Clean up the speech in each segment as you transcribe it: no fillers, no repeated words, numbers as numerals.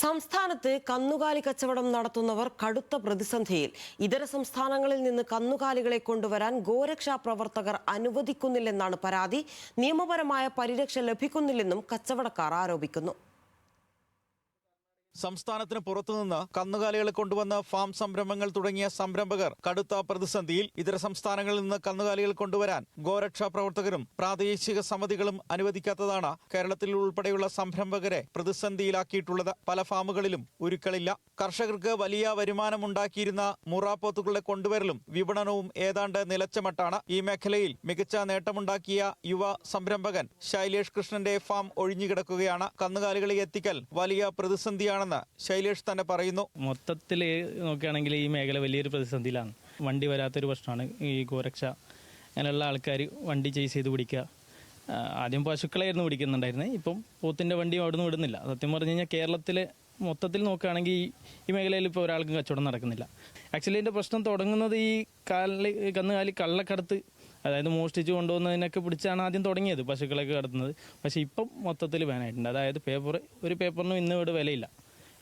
സംസ്ഥാനത്ത് കന്നുകാലി കച്ചവടം നടത്തുന്നവർ കടുത്ത പ്രതിസന്ധിയിൽ. ഇതര സംസ്ഥാനങ്ങളിൽ നിന്ന് കന്നുകാലികളെ കൊണ്ടുവരാൻ ഗോരക്ഷാ പ്രവർത്തകർ അനുവദിക്കുന്നില്ലെന്നാണ് പരാതി. നിയമപരമായ പരിരക്ഷ ലഭിക്കുന്നില്ലെന്നും കച്ചവടക്കാർ ആരോപിക്കുന്നു. സംസ്ഥാനത്തിന് പുറത്തുനിന്ന് കന്നുകാലികളെ കൊണ്ടുവന്ന് ഫാം സംരംഭങ്ങൾ തുടങ്ങിയ സംരംഭകർ കടുത്ത പ്രതിസന്ധിയിൽ. ഇതര സംസ്ഥാനങ്ങളിൽ നിന്ന് കന്നുകാലികൾ കൊണ്ടുവരാൻ ഗോരക്ഷാ പ്രവർത്തകരും പ്രാദേശിക സമിതികളും അനുവദിക്കാത്തതാണ് കേരളത്തിൽ ഉൾപ്പെടെയുള്ള സംരംഭകരെ പ്രതിസന്ധിയിലാക്കിയിട്ടുള്ളത്. പല ഫാമുകളിലും ഉരുക്കളില്ല. കർഷകർക്ക് വലിയ വരുമാനമുണ്ടാക്കിയിരുന്ന മുറാപ്പോത്തുകളുടെ കൊണ്ടുവരലും വിപണനവും ഏതാണ്ട് നിലച്ചമട്ടാണ്. ഈ മേഖലയിൽ മികച്ച നേട്ടമുണ്ടാക്കിയ യുവ സംരംഭകൻ ശൈലേഷ് കൃഷ്ണന്റെ ഫാം ഒഴിഞ്ഞുകിടക്കുകയാണ്. കന്നുകാലികളെ എത്തിക്കൽ വലിയ പ്രതിസന്ധിയാണ് ശൈലേഷ് തന്നെ പറയുന്നു. മൊത്തത്തിൽ നോക്കുകയാണെങ്കിൽ ഈ മേഖല വലിയൊരു പ്രതിസന്ധിയിലാണ്. വണ്ടി വരാത്തൊരു പ്രശ്നമാണ്. ഈ ഗോരക്ഷ അങ്ങനെയുള്ള ആൾക്കാർ വണ്ടി ചേസ് ചെയ്ത് പിടിക്കുക. ആദ്യം പശുക്കളായിരുന്നു പിടിക്കുന്നുണ്ടായിരുന്നത്. ഇപ്പം പോത്തിൻ്റെ വണ്ടിയും അവിടെ നിന്ന് വിടുന്നില്ല. സത്യം പറഞ്ഞു കഴിഞ്ഞാൽ കേരളത്തിൽ മൊത്തത്തിൽ നോക്കുകയാണെങ്കിൽ ഈ മേഖലയിൽ ഇപ്പോൾ ഒരാൾക്കും കച്ചവടം നടക്കുന്നില്ല. ആക്ച്വലി ഇതിൻ്റെ പ്രശ്നം തുടങ്ങുന്നത് ഈ കന്നുകാലി കള്ളക്കടത്ത്, അതായത് മോഷ്ടിച്ച് കൊണ്ടുപോകുന്നതിനൊക്കെ പിടിച്ചാണ് ആദ്യം തുടങ്ങിയത്, പശുക്കളൊക്കെ കടത്തുന്നത്. പക്ഷേ ഇപ്പം മൊത്തത്തിൽ ബാനായിട്ടുണ്ട്. അതായത് ഒരു പേപ്പറിനും ഇന്ന് ഇവിടെ വിലയില്ല.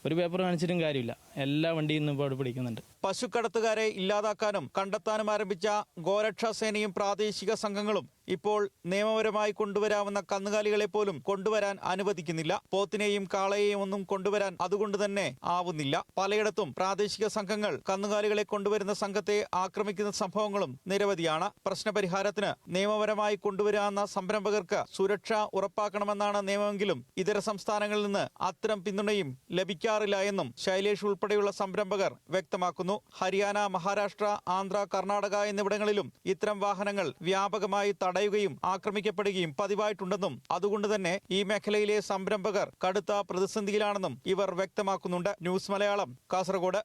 ഒരു പേപ്പർ കാണിച്ചിട്ടും കാര്യമില്ല. എല്ലാ വണ്ടിയും ഇന്നും ഇപ്പോൾ പിടിക്കുന്നുണ്ട്. പശുക്കടത്തുകാരെ ഇല്ലാതാക്കാനും കണ്ടെത്താനും ആരംഭിച്ച ഗോരക്ഷാ സേനയും പ്രാദേശിക സംഘങ്ങളും ഇപ്പോൾ നിയമപരമായി കൊണ്ടുവരാവുന്ന കന്നുകാലികളെ പോലും കൊണ്ടുവരാൻ അനുവദിക്കുന്നില്ല. പോത്തിനെയും കാളയെയും ഒന്നും കൊണ്ടുവരാൻ അതുകൊണ്ട് തന്നെ ആവുന്നില്ല. പലയിടത്തും പ്രാദേശിക സംഘങ്ങൾ കന്നുകാലികളെ കൊണ്ടുവരുന്ന സംഘത്തെ ആക്രമിക്കുന്ന സംഭവങ്ങളും നിരവധിയാണ്. പ്രശ്നപരിഹാരത്തിന് നിയമപരമായി കൊണ്ടുവരാവുന്ന സംരംഭകർക്ക് സുരക്ഷ ഉറപ്പാക്കണമെന്നാണ് നിയമമെങ്കിലും ഇതര സംസ്ഥാനങ്ങളിൽ നിന്ന് അത്തരം പിന്തുണയും ലഭിക്കാറില്ല എന്നും ശൈലേഷ് ഉൾപ്പെടെയുള്ള സംരംഭകർ വ്യക്തമാക്കുന്നു. ഹരിയാന, മഹാരാഷ്ട്ര, ആന്ധ്ര, കർണാടക എന്നിവിടങ്ങളിലും ഇത്തരം വാഹനങ്ങൾ വ്യാപകമായി തടയുകയും ആക്രമിക്കപ്പെടുകയും പതിവായിട്ടുണ്ടെന്നും അതുകൊണ്ട് തന്നെ ഈ മേഖലയിലെ സംരംഭകർ കടുത്ത പ്രതിസന്ധിയിലാണെന്നും ഇവർ വ്യക്തമാക്കുന്നുണ്ട്. ന്യൂസ് മലയാളം, കാസർഗോഡ്.